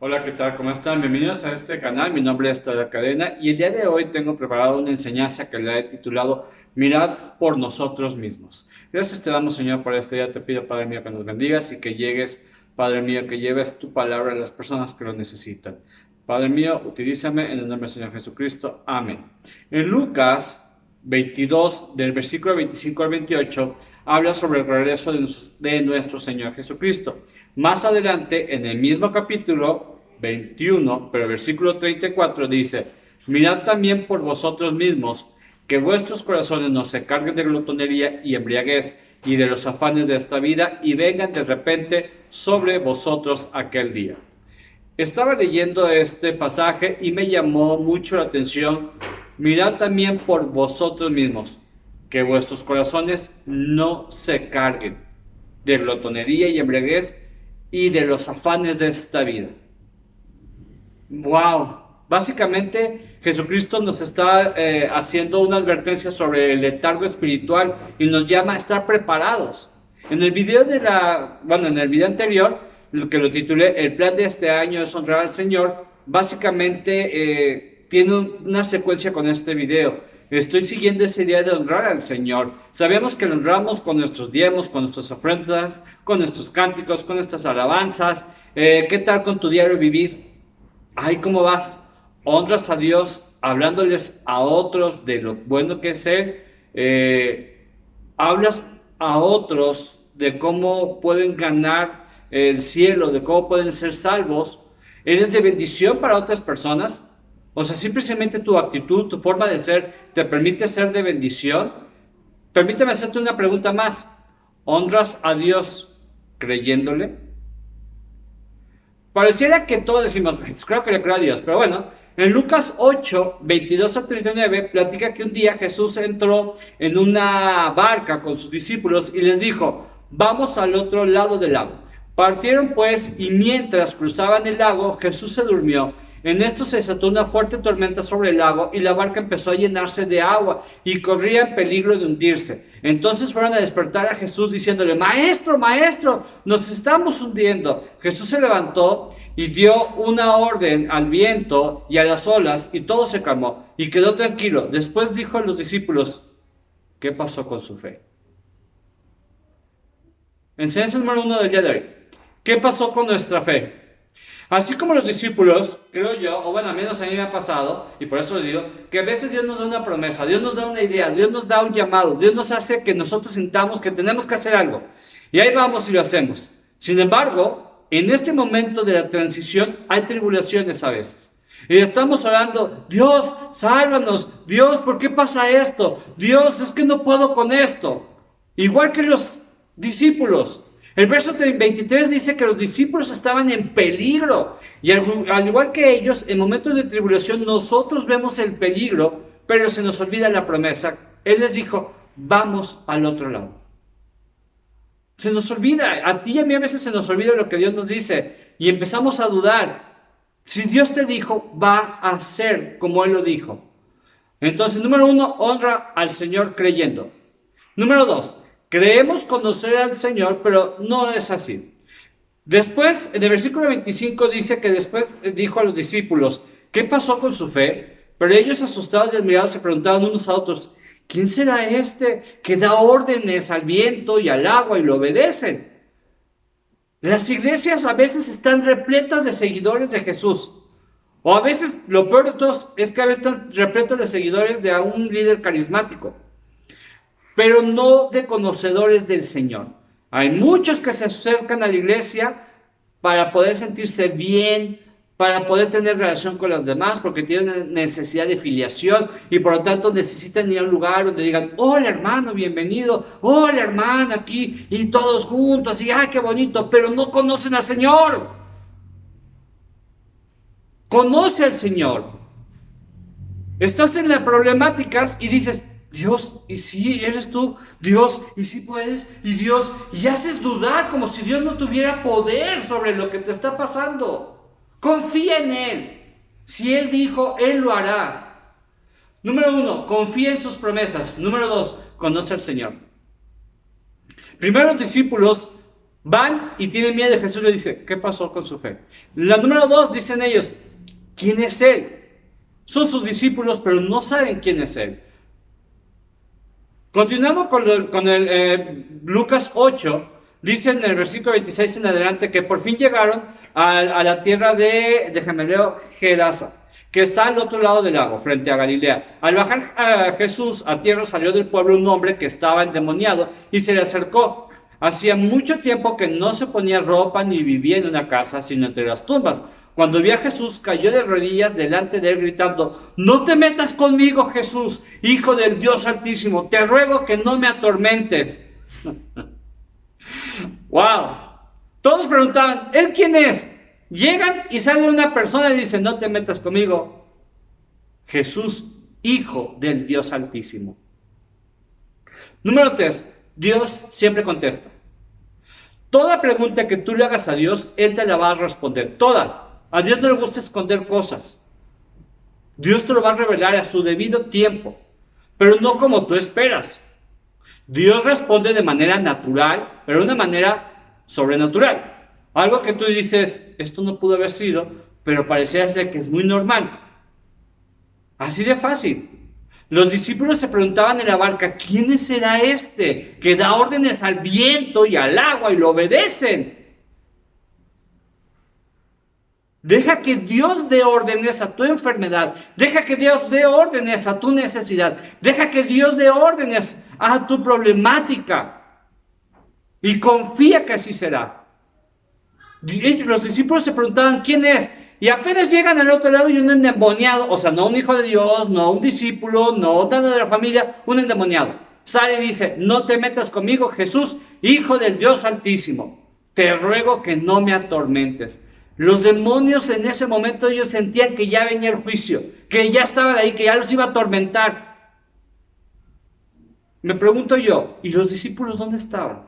Hola, ¿qué tal? ¿Cómo están? Bienvenidos a este canal. Mi nombre es Tada Cadena y el día de hoy tengo preparado una enseñanza que le he titulado Mirad por nosotros mismos. Gracias te damos, Señor, por este día. Te pido, Padre mío, que nos bendigas y que llegues, Padre mío, que lleves tu palabra a las personas que lo necesitan. Padre mío, utilízame en el nombre del Señor Jesucristo. Amén. En Lucas 22, del versículo 25 al 28, habla sobre el regreso de nuestro Señor Jesucristo. Más adelante, en el mismo capítulo 21, pero versículo 34 dice: mirad también por vosotros mismos, que vuestros corazones no se carguen de glotonería y embriaguez y de los afanes de esta vida, y vengan de repente sobre vosotros aquel día. Estaba leyendo este pasaje y me llamó mucho la atención. Mirad también por vosotros mismos, que vuestros corazones no se carguen de glotonería y embriaguez y de los afanes de esta vida. ¡Wow! Básicamente, Jesucristo nos está haciendo una advertencia sobre el letargo espiritual y nos llama a estar preparados. En el video en el video anterior, lo que lo titulé El plan de este año es honrar al Señor, básicamente tiene una secuencia con este video. Estoy siguiendo esa idea de honrar al Señor. Sabemos que lo honramos con nuestros diezmos, con nuestras ofrendas, con nuestros cánticos, con nuestras alabanzas. ¿Qué tal con tu diario vivir? Ay, ¿cómo vas? ¿Honras a Dios hablándoles a otros de lo bueno que es Él? ¿Hablas a otros de cómo pueden ganar el cielo, de cómo pueden ser salvos? ¿Eres de bendición para otras personas? O sea, simplemente tu actitud, tu forma de ser, te permite ser de bendición. Permíteme hacerte una pregunta más. ¿Honras a Dios creyéndole? Pareciera que todos decimos, pues creo que le creo a Dios, pero bueno, en Lucas 8, 22 a 39, platica que un día Jesús entró en una barca con sus discípulos y les dijo: vamos al otro lado del lago. Partieron pues, y mientras cruzaban el lago, Jesús se durmió. En esto se desató una fuerte tormenta sobre el lago y la barca empezó a llenarse de agua y corría en peligro de hundirse. Entonces fueron a despertar a Jesús diciéndole: Maestro, Maestro, nos estamos hundiendo. Jesús se levantó y dio una orden al viento y a las olas, y todo se calmó y quedó tranquilo. Después dijo a los discípulos: ¿qué pasó con su fe? Enseñanza número 1 del día de hoy. ¿Qué pasó con nuestra fe? Así como los discípulos, creo yo, o bueno, al menos a mí me ha pasado, y por eso digo, que a veces Dios nos da una promesa, Dios nos da una idea, Dios nos da un llamado, Dios nos hace que nosotros sintamos que tenemos que hacer algo. Y ahí vamos y lo hacemos. Sin embargo, en este momento de la transición hay tribulaciones a veces. Y estamos orando: Dios, sálvanos. Dios, ¿por qué pasa esto? Dios, es que no puedo con esto. Igual que los discípulos. El verso 23 dice que los discípulos estaban en peligro. Y al igual que ellos, en momentos de tribulación, nosotros vemos el peligro, pero se nos olvida la promesa. Él les dijo: vamos al otro lado. Se nos olvida, a ti y a mí a veces se nos olvida lo que Dios nos dice y empezamos a dudar. Si Dios te dijo, va a ser como Él lo dijo. Entonces, número 1, honra al Señor creyendo. Número 2, creemos conocer al Señor, pero no es así. Después, en el versículo 25 dice que después dijo a los discípulos: ¿qué pasó con su fe? Pero ellos, asustados y admirados, se preguntaban unos a otros: ¿quién será este que da órdenes al viento y al agua y lo obedecen? Las iglesias a veces están repletas de seguidores de Jesús. O a veces, lo peor de todo es que a veces están repletas de seguidores de un líder carismático, pero no de conocedores del Señor. Hay muchos que se acercan a la iglesia para poder sentirse bien, para poder tener relación con los demás, porque tienen necesidad de filiación y por lo tanto necesitan ir a un lugar donde digan: hola hermano, bienvenido, hola hermana, aquí, y todos juntos, y ¡ay, qué bonito! Pero no conocen al Señor. Conoce al Señor. Estás en las problemáticas y dices: Dios, ¿y si eres tú? Dios, ¿y si puedes? Y Dios, y haces dudar como si Dios no tuviera poder sobre lo que te está pasando. Confía en Él. Si Él dijo, Él lo hará. Número 1, confía en sus promesas. Número 2, conoce al Señor. Primero los discípulos Van y tienen miedo y Jesús les dice, ¿qué pasó con su fe? La número 2, dicen ellos, ¿quién es Él? Son sus discípulos, pero no saben quién es Él. Continuando con Lucas 8, dice en el versículo 26 en adelante que por fin llegaron a la tierra de Gemeleo Gerasa, que está al otro lado del lago, frente a Galilea. Al bajar a Jesús a tierra, salió del pueblo un hombre que estaba endemoniado y se le acercó. Hacía mucho tiempo que no se ponía ropa ni vivía en una casa, sino entre las tumbas. Cuando vio a Jesús, cayó de rodillas delante de él gritando, no te metas conmigo, Jesús, Hijo del Dios Altísimo, te ruego que no me atormentes. ¡Wow! Todos preguntaban, ¿él quién es? Llegan y sale una persona y dice, no te metas conmigo, Jesús, Hijo del Dios Altísimo. Número 3, Dios siempre contesta. Toda pregunta que tú le hagas a Dios, Él te la va a responder, toda. A Dios no le gusta esconder cosas. Dios te lo va a revelar a su debido tiempo, pero no como tú esperas. Dios responde de manera natural, pero de una manera sobrenatural. Algo que tú dices, esto no pudo haber sido, pero pareciera ser que es muy normal. Así de fácil. Los discípulos se preguntaban en la barca, ¿quién será este que da órdenes al viento y al agua y lo obedecen? Deja que Dios dé órdenes a tu enfermedad. Deja que Dios dé órdenes a tu necesidad. Deja que Dios dé órdenes a tu problemática. Y confía que así será. Los discípulos se preguntaban, ¿quién es? Y apenas llegan al otro lado y un endemoniado, o sea, no un hijo de Dios, no un discípulo, no tanto de la familia, un endemoniado. Sale y dice, no te metas conmigo, Jesús, Hijo del Dios Altísimo. Te ruego que no me atormentes. Los demonios en ese momento ellos sentían que ya venía el juicio, que ya estaban ahí, que ya los iba a atormentar. Me pregunto yo, ¿y los discípulos dónde estaban?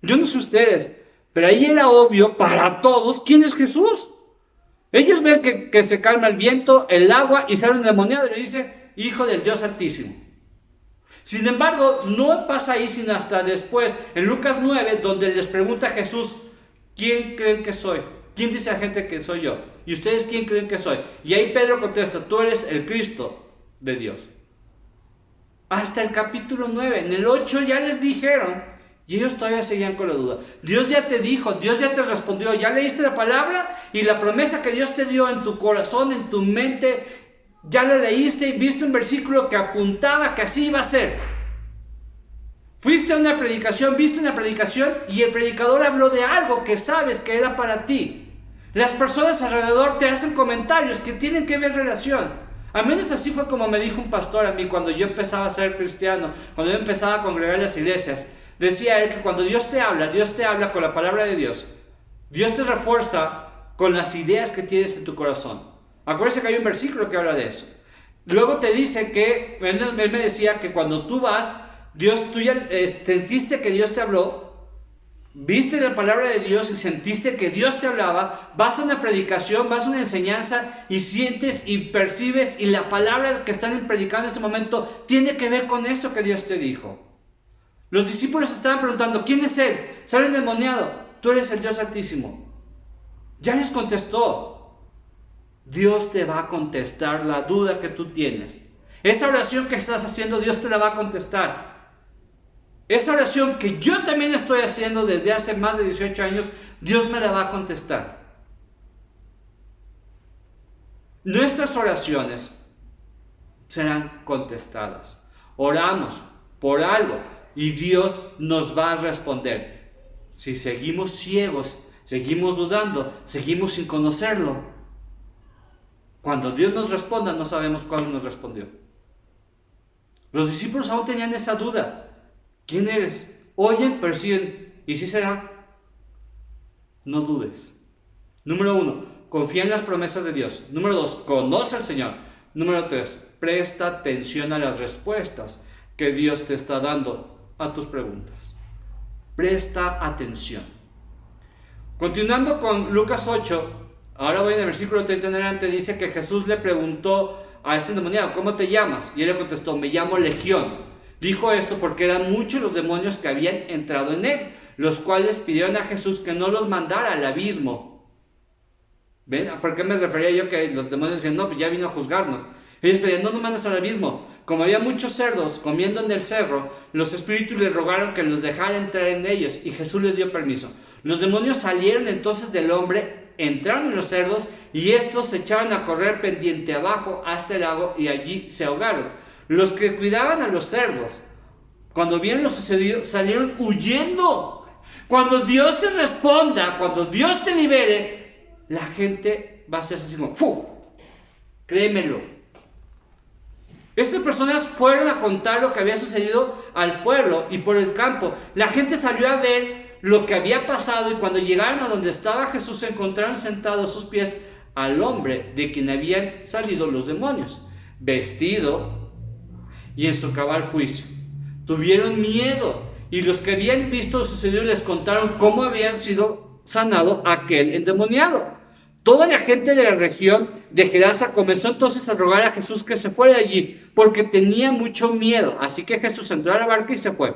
Yo no sé ustedes, pero ahí era obvio para todos quién es Jesús. Ellos ven que se calma el viento, el agua y sale un endemoniado y le dice, Hijo del Dios Altísimo. Sin embargo, no pasa ahí sino hasta después, en Lucas 9, donde les pregunta a Jesús, ¿quién creen que soy? ¿Quién dice a la gente que soy yo? ¿Y ustedes quién creen que soy? Y ahí Pedro contesta, tú eres el Cristo de Dios. Hasta el capítulo 9, en el 8 ya les dijeron, y ellos todavía seguían con la duda. Dios ya te dijo, Dios ya te respondió, ya leíste la palabra y la promesa que Dios te dio en tu corazón, en tu mente, ya la leíste y viste un versículo que apuntaba que así iba a ser. Fuiste a una predicación, viste una predicación y el predicador habló de algo que sabes que era para ti. Las personas alrededor te hacen comentarios que tienen que ver relación. Al menos así fue como me dijo un pastor a mí cuando yo empezaba a ser cristiano, cuando yo empezaba a congregar en las iglesias. Decía él que cuando Dios te habla con la palabra de Dios. Dios te refuerza con las ideas que tienes en tu corazón. Acuérdense que hay un versículo que habla de eso. Luego te dice que, él me decía que cuando tú vas, tú ya sentiste que Dios te habló, viste la palabra de Dios y sentiste que Dios te hablaba, vas a una predicación, vas a una enseñanza y sientes y percibes y la palabra que están predicando en ese momento tiene que ver con eso que Dios te dijo. Los discípulos estaban preguntando, ¿quién es Él? Sale endemoniado, tú eres el Dios Altísimo. Ya les contestó. Dios te va a contestar la duda que tú tienes. Esa oración que estás haciendo, Dios te la va a contestar. Esa oración que yo también estoy haciendo desde hace más de 18 años, Dios me la va a contestar. Nuestras oraciones serán contestadas. Oramos por algo y Dios nos va a responder. Si seguimos ciegos, seguimos dudando, seguimos sin conocerlo, cuando Dios nos responda no sabemos cuándo nos respondió. Los discípulos aún tenían esa duda. ¿Quién eres? Oyen, persiguen. ¿Y si será? No dudes. Número 1, confía en las promesas de Dios. Número 2, conoce al Señor. Número 3, presta atención a las respuestas que Dios te está dando a tus preguntas. Presta atención. Continuando con Lucas 8, ahora voy en el versículo 30 en adelante, dice que Jesús le preguntó a este endemoniado, ¿cómo te llamas? Y él le contestó, me llamo Legión. Dijo esto porque eran muchos los demonios que habían entrado en él. los cuales pidieron a Jesús que no los mandara al abismo. ¿Ven? ¿Por qué me refería yo que los demonios decían, no, pues ya vino a juzgarnos? Ellos pedían, no nos mandes al abismo. Como había muchos cerdos comiendo en el cerro, los espíritus les rogaron que los dejara entrar en ellos, y Jesús les dio permiso. Los demonios salieron entonces del hombre, entraron en los cerdos, y estos se echaron a correr pendiente abajo hasta el lago, y allí se ahogaron. Los que cuidaban a los cerdos, cuando vieron lo sucedido, salieron huyendo. Cuando Dios te responda, cuando Dios te libere, la gente va a ser así como, ¡fu! Créemelo. Estas personas fueron a contar lo que había sucedido al pueblo y por el campo. La gente salió a ver lo que había pasado, y cuando llegaron a donde estaba Jesús, encontraron sentado a sus pies al hombre de quien habían salido los demonios, vestido y en su cabal juicio. Tuvieron miedo, y los que habían visto lo sucedido les contaron cómo habían sido sanado aquel endemoniado. Toda la gente de la región de Gerasa comenzó entonces a rogar a Jesús que se fuera de allí, porque tenía mucho miedo. Así que Jesús entró a la barca y se fue.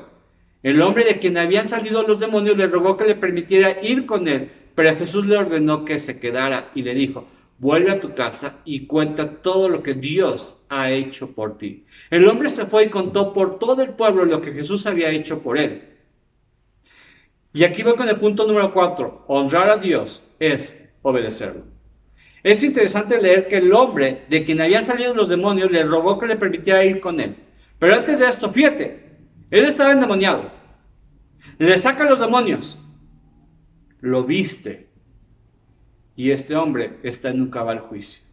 El hombre de quien habían salido los demonios le rogó que le permitiera ir con él, pero Jesús le ordenó que se quedara y le dijo, vuelve a tu casa y cuenta todo lo que Dios ha hecho por ti. El hombre se fue y contó por todo el pueblo lo que Jesús había hecho por él. Y aquí voy con el punto número 4. Honrar a Dios es obedecerlo. Es interesante leer que el hombre de quien habían salido los demonios le rogó que le permitiera ir con él. Pero antes de esto, fíjate, él estaba endemoniado. Le saca los demonios, lo viste, y este hombre está en un cabal juicio.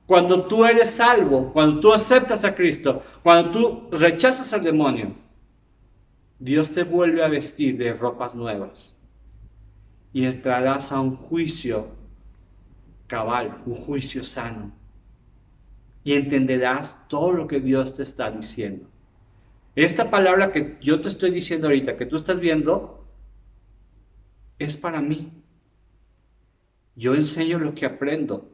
Cuando tú eres salvo, cuando tú aceptas a Cristo, cuando tú rechazas al demonio, Dios te vuelve a vestir de ropas nuevas y entrarás a un juicio cabal, un juicio sano, y entenderás todo lo que Dios te está diciendo. Esta palabra que yo te estoy diciendo ahorita, que tú estás viendo, es para mí. Yo enseño lo que aprendo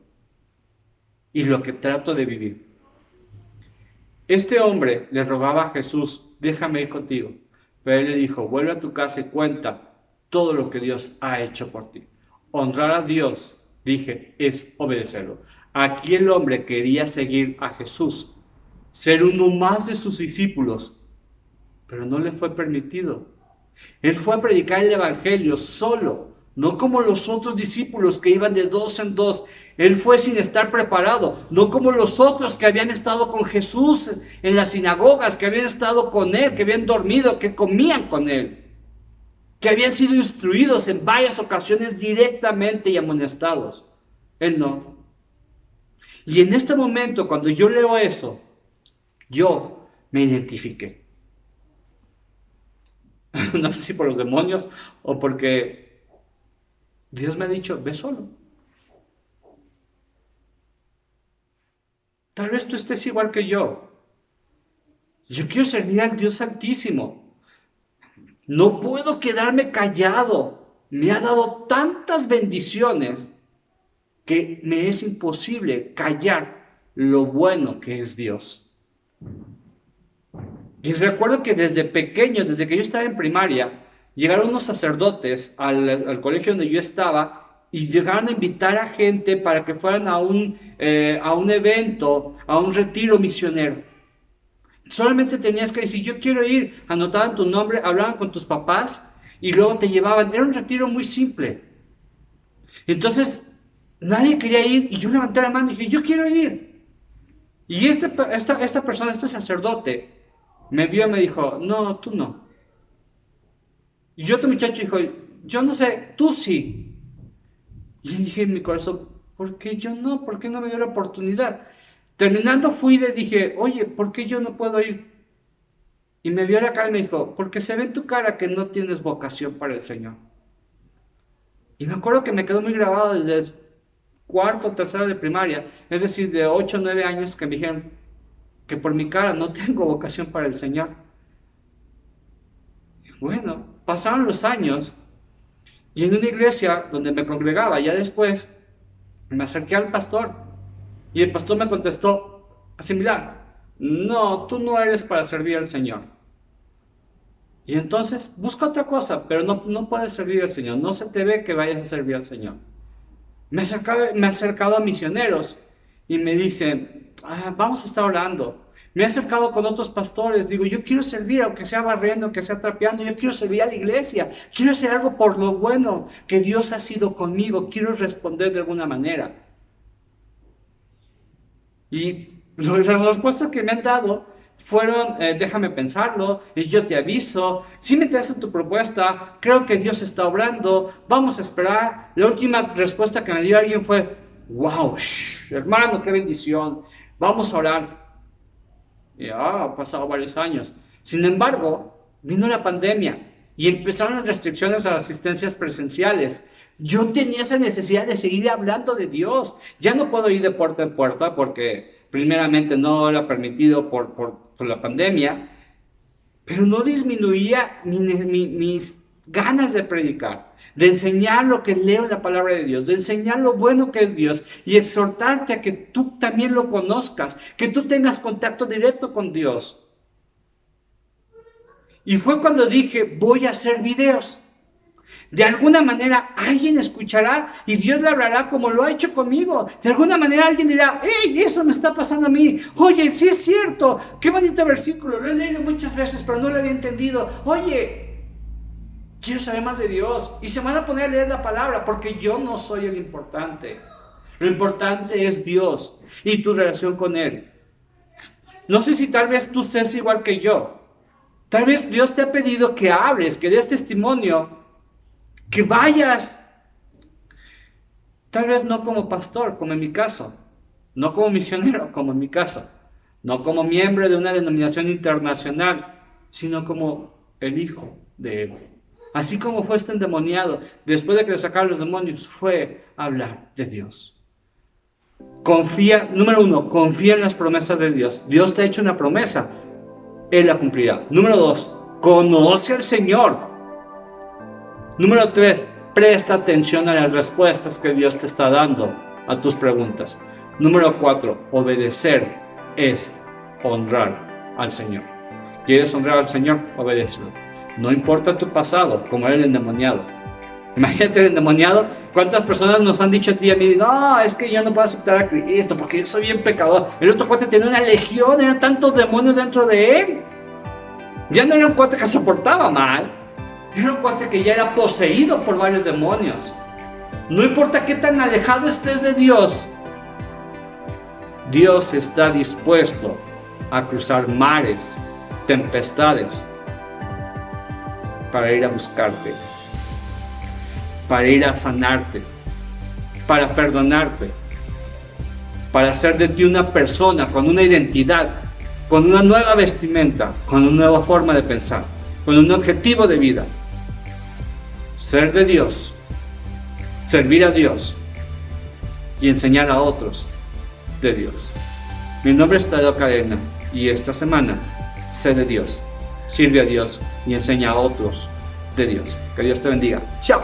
y lo que trato de vivir. Este hombre le rogaba a Jesús, déjame ir contigo. Pero él le dijo, vuelve a tu casa y cuenta todo lo que Dios ha hecho por ti. Honrar a Dios, dije, es obedecerlo. Aquí el hombre quería seguir a Jesús, ser uno más de sus discípulos, pero no le fue permitido. Él fue a predicar el evangelio solo, no como los otros discípulos que iban de dos en dos. Él fue sin estar preparado, no como los otros que habían estado con Jesús en las sinagogas, que habían estado con él, que habían dormido, que comían con él, que habían sido instruidos en varias ocasiones directamente y amonestados. Él no. Y en este momento, cuando yo leo eso, yo me identifiqué. No sé si por los demonios o porque Dios me ha dicho, ve solo. Tal vez tú estés igual que yo. Yo quiero servir al Dios Altísimo. No puedo quedarme callado. Me ha dado tantas bendiciones que me es imposible callar lo bueno que es Dios. Y recuerdo que desde pequeño, desde que yo estaba en primaria, llegaron unos sacerdotes al colegio donde yo estaba y llegaron a invitar a gente para que fueran a un evento, a un retiro misionero. Solamente tenías que decir, yo quiero ir, anotaban tu nombre, hablaban con tus papás y luego te llevaban. Era un retiro muy simple. Entonces, nadie quería ir y yo levanté la mano y dije, yo quiero ir. Y esta persona, este sacerdote, me vio y me dijo, no, tú no. Y otro muchacho dijo, yo no sé, tú sí. Y yo dije en mi corazón, ¿por qué yo no? ¿Por qué no me dio la oportunidad? Terminando fui y le dije, oye, ¿por qué yo no puedo ir? Y me vio la cara y me dijo, porque se ve en tu cara que no tienes vocación para el Señor. Y me acuerdo que me quedó muy grabado desde cuarto o tercero de primaria, es decir, de 8 o 9 años, que me dijeron que por mi cara no tengo vocación para el Señor. Y bueno, pasaron los años y en una iglesia donde me congregaba, ya después me acerqué al pastor y el pastor me contestó así, mira, no, tú no eres para servir al Señor. Y entonces busca otra cosa, pero no puedes servir al Señor. No se te ve que vayas a servir al Señor. Me he acercado a misioneros y me dicen, vamos a estar orando. Me he acercado con otros pastores, digo, yo quiero servir, aunque sea barriendo, aunque sea trapeando, yo quiero servir a la iglesia, quiero hacer algo por lo bueno que Dios ha sido conmigo, quiero responder de alguna manera. Y las respuestas que me han dado fueron, déjame pensarlo, y yo te aviso, si me interesa tu propuesta, creo que Dios está obrando, vamos a esperar. La última respuesta que me dio alguien fue, wow, hermano, qué bendición, vamos a orar. Y ha pasado varios años. Sin embargo, vino la pandemia y empezaron las restricciones a las asistencias presenciales. Yo tenía esa necesidad de seguir hablando de Dios. Ya no puedo ir de puerta en puerta porque primeramente no era permitido por la pandemia, pero no disminuía mis ganas de predicar, de enseñar lo que leo en la palabra de Dios, de enseñar lo bueno que es Dios y exhortarte a que tú también lo conozcas, que tú tengas contacto directo con Dios. Y fue cuando dije, voy a hacer videos. De alguna manera alguien escuchará y Dios le hablará como lo ha hecho conmigo. De alguna manera alguien dirá, ¡hey! Eso me está pasando a mí. Oye, sí es cierto. Qué bonito versículo. Lo he leído muchas veces, pero no lo había entendido. Oye, quiero saber más de Dios. Y se van a poner a leer la palabra porque yo no soy el importante. Lo importante es Dios y tu relación con Él. No sé si tal vez tú seas igual que yo. Tal vez Dios te ha pedido que hables, que des testimonio, que vayas, tal vez no como pastor, como en mi caso, no como misionero, como en mi caso, no como miembro de una denominación internacional, sino como el hijo de Él. Así como fue este endemoniado, después de que le sacaron los demonios, fue a hablar de Dios. Confía, número 1, confía en las promesas de Dios. Dios te ha hecho una promesa, Él la cumplirá. Número 2, conoce al Señor. Número 3, presta atención a las respuestas que Dios te está dando a tus preguntas. Número 4, obedecer es honrar al Señor. ¿Quieres honrar al Señor? Obedécelo. No importa tu pasado, como era el endemoniado. Imagínate el endemoniado, ¿cuántas personas nos han dicho a ti y a mí? No, es que yo no puedo aceptar a Cristo porque yo soy bien pecador. El otro cuate tenía una legión, eran tantos demonios dentro de él. Ya no era un cuate que se portaba mal. Era un cuate que ya era poseído por varios demonios. No importa qué tan alejado estés de Dios, Dios está dispuesto a cruzar mares, tempestades, para ir a buscarte, para ir a sanarte, para perdonarte, para hacer de ti una persona con una identidad, con una nueva vestimenta, con una nueva forma de pensar, con un objetivo de vida. Ser de Dios, servir a Dios y enseñar a otros de Dios. Mi nombre es Tadeo Cadena y esta semana sé de Dios, sirve a Dios y enseña a otros de Dios. Que Dios te bendiga. Chao.